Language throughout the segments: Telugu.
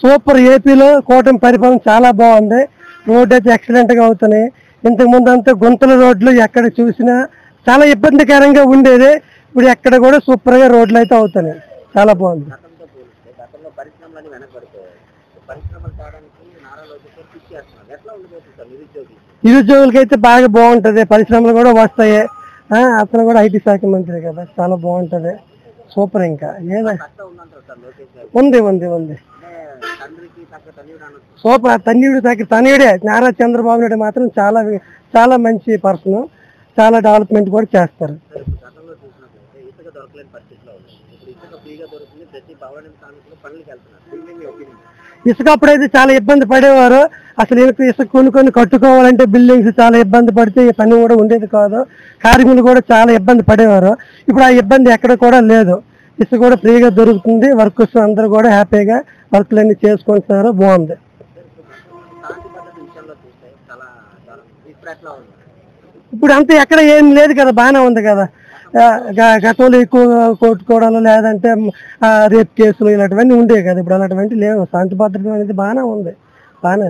సూపర్. ఏపీలో కూటమి పరిపాలన చాలా బాగుంది. రోడ్డు అయితే ఎక్సలెంట్గా అవుతున్నాయి. ఇంతకు ముందు అంతా గుంతల రోడ్లు ఎక్కడ చూసినా చాలా ఇబ్బందికరంగా ఉండేది. ఇప్పుడు ఎక్కడ కూడా సూపర్గా రోడ్లు అయితే అవుతున్నాయి. చాలా బాగుంది. నిరుద్యోగులకి అయితే బాగా బాగుంటుంది. పరిశ్రమలు కూడా వస్తాయి. అతను కూడా ఐటీ శాఖ మంత్రి కదా, చాలా బాగుంటుంది. సూపర్. ఇంకా ఉంది ఉంది ఉంది సూపర్. తనయుడే నారా చంద్రబాబు నాయుడు మాత్రం చాలా చాలా మంచి పర్సన్. చాలా డెవలప్మెంట్ కూడా చేస్తారు. ఇసుక అప్పుడైతే చాలా ఇబ్బంది పడేవారు. అసలు ఇసుక కొనుక్కొని కట్టుకోవాలంటే బిల్డింగ్స్ చాలా ఇబ్బంది పడితే పని కూడా ఉండేది కాదు. కార్మికులు కూడా చాలా ఇబ్బంది పడేవారు. ఇప్పుడు ఆ ఇబ్బంది ఎక్కడ కూడా లేదు. ఇసుక కూడా ఫ్రీగా దొరుకుతుంది. వర్కర్స్ అందరూ కూడా హ్యాపీగా వర్క్లన్నీ చేసుకుంటున్నారు. బాగుంది. ఇప్పుడు అంతా ఎక్కడ ఏం లేదు కదా, బాగానే ఉంది కదా. గతంలో ఎక్కువ కొట్టుకోవడాలు లేదంటే రేప్ కేసులు ఇలాంటివన్నీ ఉండేవి కదా. ఇప్పుడు అలాంటివన్నీ లేవు. శాంతి భద్రత అనేది బాగానే ఉంది. బాగానే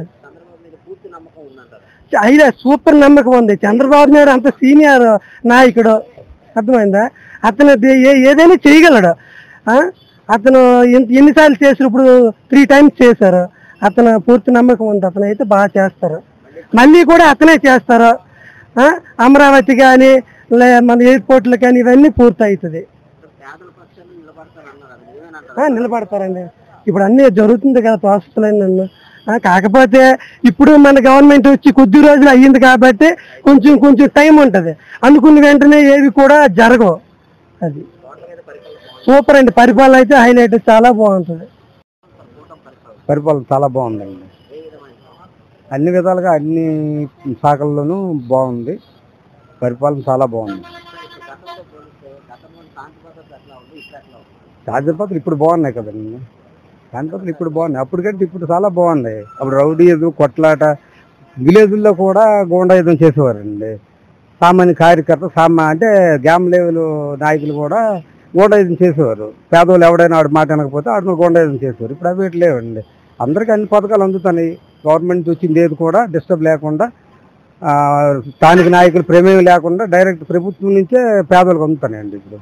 అయితే సూపర్ నమ్మకం ఉంది. చంద్రబాబు నాయుడు అంత సీనియర్ నాయకుడు, అర్థమైందా. అతను ఏదైనా చేయగలడు. అతను ఎన్నిసార్లు చేశారు? ఇప్పుడు 3 times చేశారు. అతను పూర్తి నమ్మకం ఉంది. అతను అయితే బాగా చేస్తారు. మళ్ళీ కూడా అతనే చేస్తారు. అమరావతి కానీ మన ఎయిర్పోర్ట్లు కానీ ఇవన్నీ పూర్తి అవుతుంది. నిలబడతారండి. ఇప్పుడు అన్నీ జరుగుతుంది కదా ప్రాసెస్లు అన్నీ. కాకపోతే ఇప్పుడు మన గవర్నమెంట్ వచ్చి కొద్ది రోజులు అయ్యింది కాబట్టి కొంచెం టైం ఉంటుంది. అనుకున్న వెంటనే ఏవి కూడా జరగవు. అది సూపర్ అండి. పరిపాలన అయితే హైలైట్. చాలా బాగుంటుంది. పరిపాలన చాలా బాగుందండి. అన్ని విధాలుగా అన్ని శాఖల్లోనూ బాగుంది. పరిపాలన చాలా బాగుంది. శాంతిభద్రతలు ఇప్పుడు బాగున్నాయి కదండి. శాంతిభద్రతలు ఇప్పుడు బాగున్నాయి. అప్పటికంటే ఇప్పుడు చాలా బాగున్నాయి. అప్పుడు రౌడీయుధం, కొట్లాట, విలేజ్ల్లో కూడా గూండాయుధం చేసేవారండి. సామాన్య కార్యకర్త అంటే గ్యామ్ లెవెల్ నాయకులు కూడా గూండాయుధం చేసేవారు. పేదవాళ్ళు ఎవడైనా ఆడు మాట అనకపోతే ఆడు గూండాయుధం చేసేవారు. ఇప్పుడు అవి లేవండి. అందరికీ అన్ని పథకాలు అందుతున్నాయి. గవర్నమెంట్ వచ్చింది ఏది కూడా డిస్టర్బ్ లేకుండా, స్థానిక నాయకులు ప్రమేయం లేకుండా డైరెక్ట్ ప్రభుత్వం నుంచే పేదలకు అందుతున్నాయండి. ఇప్పుడు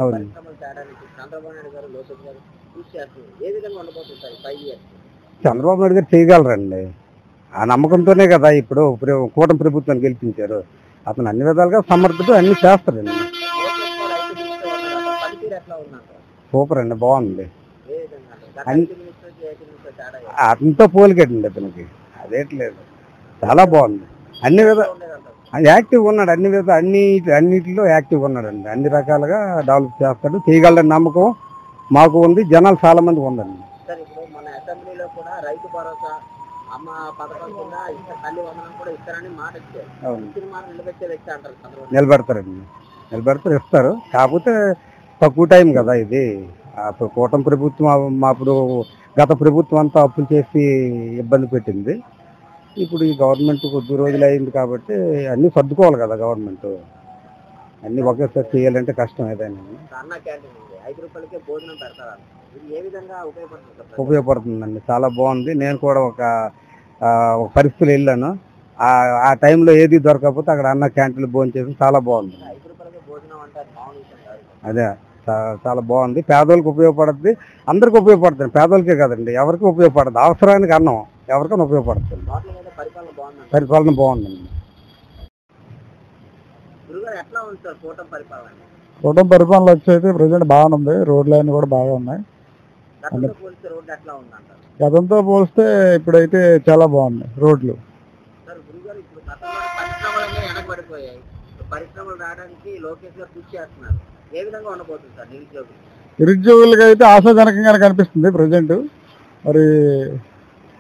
అవును. చంద్రబాబు నాయుడు గారు చేయగలరండి. ఆ నమ్మకంతోనే కదా ఇప్పుడు కూటమి ప్రభుత్వాన్ని గెలిపించారు. అతను అన్ని విధాలుగా సమర్థుడు, అన్ని చేస్తాడండి. సూపర్ అండి. బాగుంది. అతనితో పోలికండి అతనికి అదేట్లేదు. చాలా బాగుంది. అన్ని యాక్టివ్ ఉన్నాడు. అన్నిటిలో యాక్టివ్ ఉన్నాడండి. అన్ని రకాలుగా డెవలప్ చేస్తాడు, చేయగలడని నమ్మకం మాకు ఉంది. జనాలు చాలా మంది ఉందండి. నిలబెడతారండి. ఇస్తారు. కాకపోతే తక్కువ టైం కదా ఇది. అప్పుడు కూటమి ప్రభుత్వం అప్పుడు గత ప్రభుత్వం అంతా అప్పులు చేసి ఇబ్బంది పెట్టింది. ఇప్పుడు ఈ గవర్నమెంట్ కొద్ది రోజులు అయింది కాబట్టి అన్నీ సర్దుకోవాలి కదా. గవర్నమెంట్ అన్ని ఒకేసారి చేయాలంటే కష్టం. ఏదైనా ఉపయోగపడుతుందండి. చాలా బాగుంది. నేను కూడా ఒక పరిస్థితులు వెళ్ళాను. ఆ టైంలో ఏది దొరకకపోతే అక్కడ అన్న క్యాంటీన్లో భోజనం చేసి చాలా బాగుంది. అదే చాలా బాగుంది. పేదోళ్ళకి ఉపయోగపడుతుంది. అందరికి ఉపయోగపడుతుంది. పేదోళ్ళకే కదండి, ఎవరికి ఉపయోగపడుతుంది. అవసరానికి అన్నం ఎవరికైనా ఉపయోగపడుతుంది. పరిపాలన బాగుందండి. కూటమి పరిపాలన వచ్చి ప్రజెంట్ బాగానే ఉంది. రోడ్లు అన్నీ కూడా బాగా ఉన్నాయి. గతంతో పోలిస్తే ఇప్పుడైతే చాలా బాగున్నాయి రోడ్లు. నిరుద్యోగులకి అయితే ఆశాజనకంగానే కనిపిస్తుంది ప్రజెంట్. మరి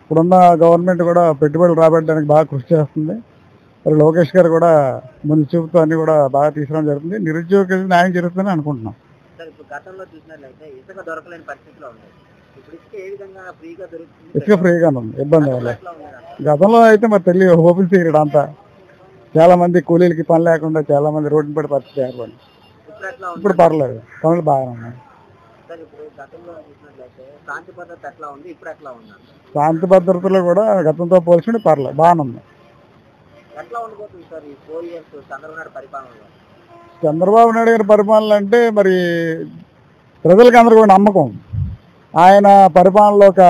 ఇప్పుడున్న గవర్నమెంట్ కూడా పెట్టుబడులు రాబట్టడానికి బాగా కృషి చేస్తుంది. మరి లోకేష్ గారు కూడా ముందు చూపుతూ అన్ని కూడా బాగా తీసుకురావడం జరుగుతుంది. నిరుద్యోగ న్యాయం జరుగుతుందని అనుకుంటున్నాం. ఇసుక ఫ్రీగానే ఉంది, ఇబ్బంది వల్ల. గతంలో అయితే మరి తెలియదు, ఓపెన్ చేయడం అంతా చాలా మంది కూలీలకి పని లేకుండా చాలా మంది రోడ్డు పడి పరిస్థితి ఏర్పడింది. ఇప్పుడు పర్లేదు, పనులు బాగానే ఉన్నాయి. శాంతి భద్రతలు కూడా గతంతో పోల్చుకుంటే పర్లేదు, బాగానే ఉంది. చంద్రబాబు నాయుడు గారి పరిపాలన అంటే మరి ప్రజలకు అందరికీ కూడా నమ్మకం, ఆయన పరిపాలనలో ఒక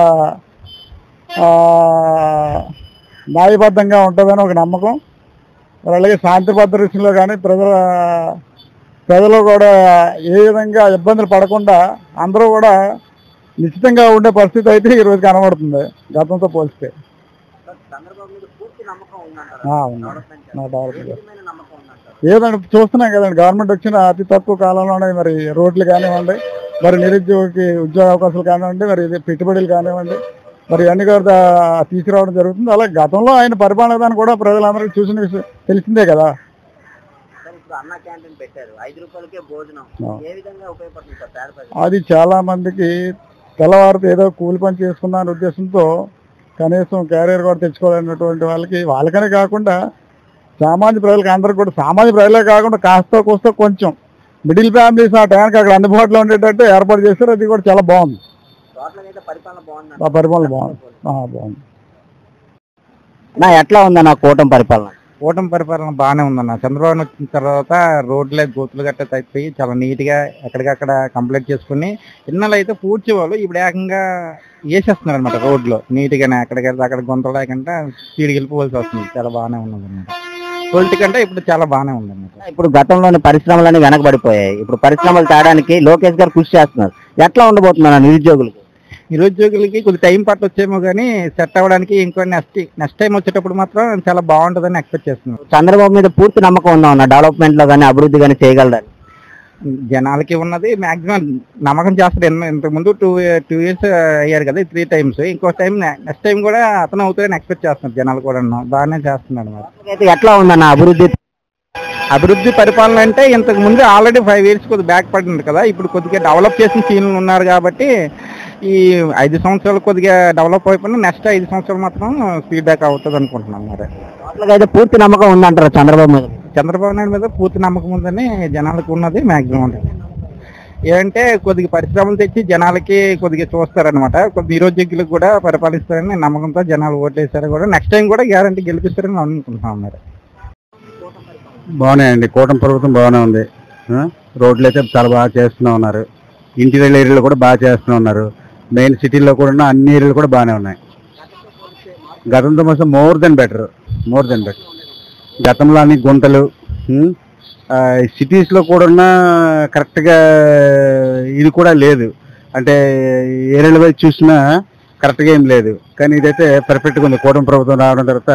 న్యాయబద్ధంగా ఉంటుందని ఒక నమ్మకం. మరి అలాగే శాంతి భద్రతలో కానీ ప్రజలు కూడా ఏ విధంగా ఇబ్బందులు పడకుండా అందరూ కూడా నిశ్చితంగా ఉండే పరిస్థితి అయితే ఈరోజు కనబడుతుంది గతంతో పోలిస్తే. ఏదంటే చూస్తున్నాం కదండి, గవర్నమెంట్ వచ్చిన అతి తక్కువ కాలంలోనే మరి రోడ్లు కానివ్వండి, మరి నిరుద్యోగికి ఉద్యోగ అవకాశాలు కానివ్వండి, మరి పెట్టుబడులు కానివ్వండి, మరి అన్ని కూడా తీసుకురావడం జరుగుతుంది. అలాగే గతంలో ఆయన పరిపాలన కూడా ప్రజలందరికీ చూసిన విషయం తెలిసిందే కదా. అది చాలా మందికి తెల్లవారితో ఏదో కూలి పని చేసుకున్న ఉద్దేశంతో కనీసం క్యారియర్ కూడా తెచ్చుకోవాలన్నటువంటి వాళ్ళకనే కాకుండా సామాన్య ప్రజలకు అందరికి కూడా, సామాన్య ప్రజలే కాకుండా కాస్త కూస్తో కొంచెం మిడిల్ ఫ్యామిలీస్ ఆ టైంకి అక్కడ అందుబాటులో ఉండేటట్టు ఏర్పాటు చేశారు. అది కూడా చాలా బాగుంది, పరిపాలన బాగుంది. ఎట్లా ఉందన్న కూటమి పరిపాలన? కూటమి పరిపాలన బాగానే ఉందన్న. చంద్రబాబు వచ్చిన తర్వాత రోడ్లే గోతులు గట్ట తగ్గిపోయి చాలా నీట్గా ఎక్కడికక్కడ కంప్లీట్ చేసుకుని, ఇన్నాళ్ళు అయితే పూడ్చేవాళ్ళు, ఇప్పుడు ఏకంగా వేసేస్తున్నారు అనమాట రోడ్లో నీట్గానే. ఎక్కడికెళ్తే అక్కడ గుంతలు లేకుండా స్పీడ్కి వెళ్ళిపోవాల్సి వస్తుంది. చాలా బాగానే ఉన్నది అనమాట. పొలిటిక్ అంటే ఇప్పుడు చాలా బాగానే ఉందన్నమాట. ఇప్పుడు గతంలోని పరిశ్రమలన్నీ వెనకబడిపోయాయి, ఇప్పుడు పరిశ్రమలు తేడానికి లోకేష్ గారు కృషి చేస్తున్నారు. ఎట్లా ఉండబోతున్నారు నిరుద్యోగులకి? నిరుద్యోగులకి కొద్ది టైం పట్టొచ్చేమో కానీ సెట్ అవ్వడానికి ఇంకో నెక్స్ట్ టైం వచ్చేటప్పుడు మాత్రం చాలా బాగుంటుందని ఎక్స్పెక్ట్ చేస్తున్నాం. చంద్రబాబు మీద పూర్తి నమ్మకం ఉందా ఉన్న డెవలప్మెంట్ లో కానీ అభివృద్ధి కానీ చేయగలరని? జనాలకి ఉన్నది మాక్సిమం నమ్మకం చేస్తారు. ఇంతకుముందు 2 years అయ్యారు కదా, 3 times. ఇంకో టైం నెక్స్ట్ టైం కూడా అతను అవుతాయని ఎక్స్పెక్ట్ చేస్తున్నారు జనాలు కూడా. బాగానే చేస్తున్నాడు మరి. ఎట్లా ఉందన్న అభివృద్ధి పరిపాలన అంటే ఇంతకు ముందు ఆల్రెడీ 5 years కొద్దిగా బ్యాక్ పడింది కదా, ఇప్పుడు కొద్దిగా డెవలప్ చేసిన సీన్లు ఉన్నారు కాబట్టి ఈ 5 సంవత్సరాలు కొద్దిగా డెవలప్ అయిపోయినా నెక్స్ట్ 5 సంవత్సరాలు మాత్రం ఫీడ్బ్యాక్ అవుతుంది అనుకుంటున్నాం. మరి అయితే పూర్తి నమ్మకం ఉందంటారు చంద్రబాబు మీద? చంద్రబాబు నాయుడు మీద పూర్తి నమ్మకం ఉందని జనాలకు ఉన్నది మాక్సిమం ఉంటుంది. ఏంటంటే కొద్దిగా పరిశ్రమలు తెచ్చి జనాలకి కొద్దిగా చూస్తారనమాట. కొద్ది నిరుద్యోగులకు కూడా పరిపాలిస్తారని నమ్మకంతో జనాలు ఓట్లేసారు కూడా. నెక్స్ట్ టైం కూడా గ్యారంటీ గెలిపిస్తారని అనుకుంటున్నాం. మరి బాగున్నాయండి, కూటమి ప్రభుత్వం బాగానే ఉంది. రోడ్లు అయితే చాలా బాగా చేస్తూనే ఉన్నారు, ఇంటీరియర్ ఏరియాలో కూడా బాగా చేస్తూనే ఉన్నారు, మెయిన్ సిటీలో కూడా అన్ని ఏరియాలు కూడా బాగానే ఉన్నాయి. గతంతో మొత్తం మోర్ దెన్ బెటర్. గతంలో అన్ని గుంతలు, సిటీస్లో కూడా కరెక్ట్గా ఇది కూడా లేదు. అంటే ఏరియాల వైపు చూసినా కరెక్ట్గా ఏం లేదు. కానీ ఇదైతే పర్ఫెక్ట్గా ఉంది. కూటమి ప్రభుత్వం రావడం తర్వాత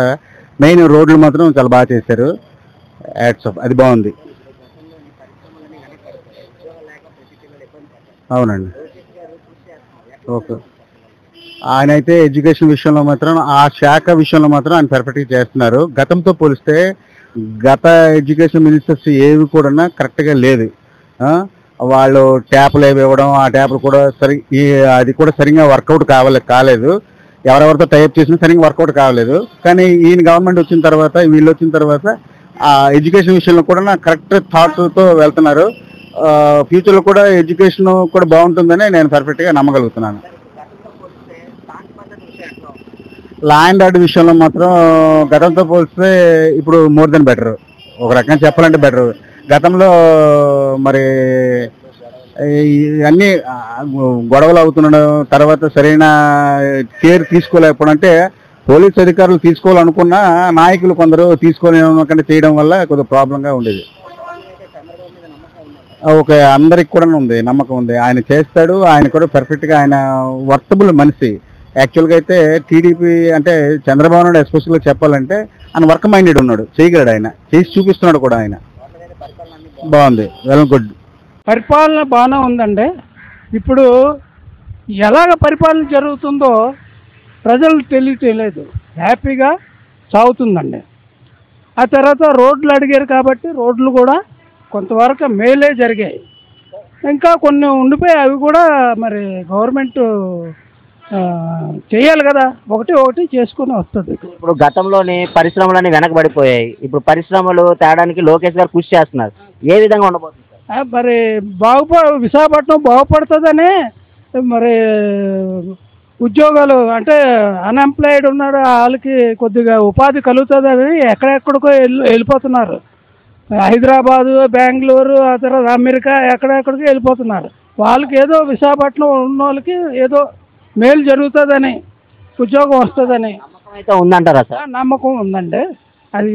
మెయిన్ రోడ్లు మాత్రం చాలా బాగా చేశారు. యాడ్స్ ఆఫ్, అది బాగుంది. అవునండి, ఓకే. ఆయన అయితే ఎడ్యుకేషన్ విషయంలో మాత్రం, ఆ శాఖ విషయంలో మాత్రం ఆయన పర్ఫెక్ట్గా చేస్తున్నారు. గతంతో పోలిస్తే గత ఎడ్యుకేషన్ మినిస్టర్స్ ఏవి కూడా కరెక్ట్గా లేదు. వాళ్ళు ట్యాపులు ఏవి ఇవ్వడం, ఆ ట్యాపులు కూడా అది కూడా సరిగ్గా వర్కౌట్ కాలేదు. ఎవరెవరితో టైప్ చేసినా సరిగ్గా వర్కౌట్ కావలేదు. కానీ ఈయన గవర్నమెంట్ వచ్చిన తర్వాత, వీళ్ళు వచ్చిన తర్వాత ఆ ఎడ్యుకేషన్ విషయంలో కూడా కరెక్ట్ థాట్తో వెళ్తున్నారు. ఫ్యూచర్లో కూడా ఎడ్యుకేషన్ కూడా బాగుంటుందని నేను పర్ఫెక్ట్గా నమ్మగలుగుతున్నాను. లా అండ్ ఆర్డర్ విషయంలో మాత్రం గతంతో పోలిస్తే ఇప్పుడు మోర్ దెన్ బెటర్. ఒక రకంగా చెప్పాలంటే బెటర్. గతంలో మరి అన్నీ గొడవలు అవుతుండడం, తర్వాత సరైన కేర్ తీసుకోలేకపోవడం, అంటే పోలీస్ అధికారులు తీసుకోవాలనుకున్న నాయకులు కొందరు తీసుకోలేకుండా చేయడం వల్ల కొద్దిగా ప్రాబ్లంగా ఉండేది. ఓకే, అందరికి కూడా ఉంది, నమ్మకం ఉంది. ఆయన చేస్తాడు. ఆయన కూడా పర్ఫెక్ట్గా, ఆయన వర్తబుల్ మనిషి. యాక్చువల్గా అయితే టీడీపీ అంటే చంద్రబాబు నాయుడు ఎస్పెషల్గా చెప్పాలంటే ఆయన వర్క్ మైండెడ్ ఉన్నాడు, చేయగలడు. ఆయన చేసి చూపిస్తున్నాడు కూడా. ఆయన బాగుంది, వెల్ గుడ్. పరిపాలన బాగానే ఉందండి. ఇప్పుడు ఎలాగ పరిపాలన జరుగుతుందో ప్రజలు తెలియలేదు, హ్యాపీగా సాగుతుందండి. ఆ తర్వాత రోడ్లు అడిగారు కాబట్టి రోడ్లు కూడా కొంతవరకు మేలే జరిగాయి. ఇంకా కొన్ని ఉండిపోయి అవి కూడా మరి గవర్నమెంట్ చేయాలి కదా, ఒకటి చేసుకుని వస్తుంది. ఇప్పుడు గతంలోని పరిశ్రమలన్నీ వెనకబడిపోయాయి, ఇప్పుడు పరిశ్రమలు తేడానికి లోకేష్ గారు కృషి చేస్తున్నారు. ఏ విధంగా ఉండబోతుంది సార్? మరి విశాఖపట్నం బాగుపడుతుందని మరి ఉద్యోగాలు అంటే అన్ఎంప్లాయిడ్ ఉన్నాడు వాళ్ళకి కొద్దిగా ఉపాధి కలుగుతుందని ఎక్కడెక్కడికో వెళ్ళిపోతున్నారు. హైదరాబాదు, బెంగళూరు, ఆ తర్వాత అమెరికా ఎక్కడెక్కడికి వెళ్ళిపోతున్నారు. వాళ్ళకి ఏదో విశాఖపట్నం ఉన్న వాళ్ళకి ఏదో మేలు జరుగుతుందని, ఉద్యోగం వస్తుందని అయితే ఉందంటారా సార్? నమ్మకం ఉందండి. అది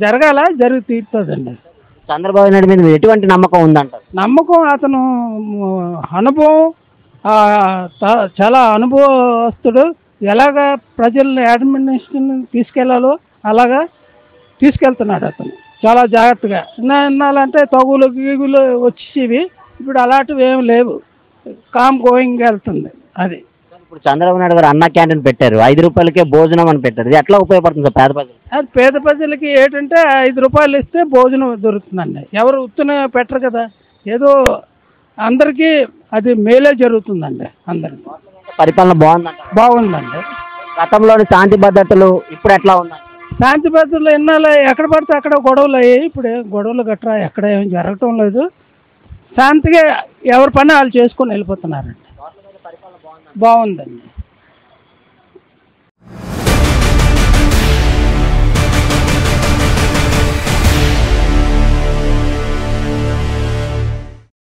జరగాల జరిగి తీరుతుందండి. చంద్రబాబు నాయుడు మీద ఎటువంటి నమ్మకం ఉందంటారు? నమ్మకం అతను అనుభవం చాలా అనుభవస్తుడు. ఎలాగ ప్రజల్ని అడ్మినిస్ట్రేషన్ తీసుకెళ్లాలో అలాగా తీసుకెళ్తున్నాడు అతను చాలా జాగ్రత్తగా. ఎన్నాళ్ళంటే తగులు గీగులు వచ్చేవి, ఇప్పుడు అలాంటివి ఏమి లేవు. కామ్ గోయింగ్ వెళ్తుంది. అది ఇప్పుడు చంద్రబాబు నాయుడు గారు అన్న క్యాంటీన్ పెట్టారు, 5 రూపాయలకే భోజనం అని పెట్టారు. ఇది ఎట్లా ఉపయోగపడుతుంది సార్ పేద ప్రజలు? అది పేద ప్రజలకి ఏంటంటే 5 రూపాయలు ఇస్తే భోజనం దొరుకుతుందండి. ఎవరు ఉత్తున పెట్టరు కదా, ఏదో అందరికీ అది మేలే జరుగుతుందండి. అందరికి పరిపాలన బాగుందండి. గతంలోని శాంతి భద్రతలు ఇప్పుడు ఎట్లా ఉన్నాయి? శాంతి భద్రతలు ఎన్నాళ్ళు ఎక్కడ పడితే అక్కడ గొడవలు అయ్యాయి. ఇప్పుడు గొడవలు గట్రా ఎక్కడ ఏం జరగటం లేదు. శాంతిగా ఎవరి పని వాళ్ళు చేసుకొని వెళ్ళిపోతున్నారండి. బాగుందండి.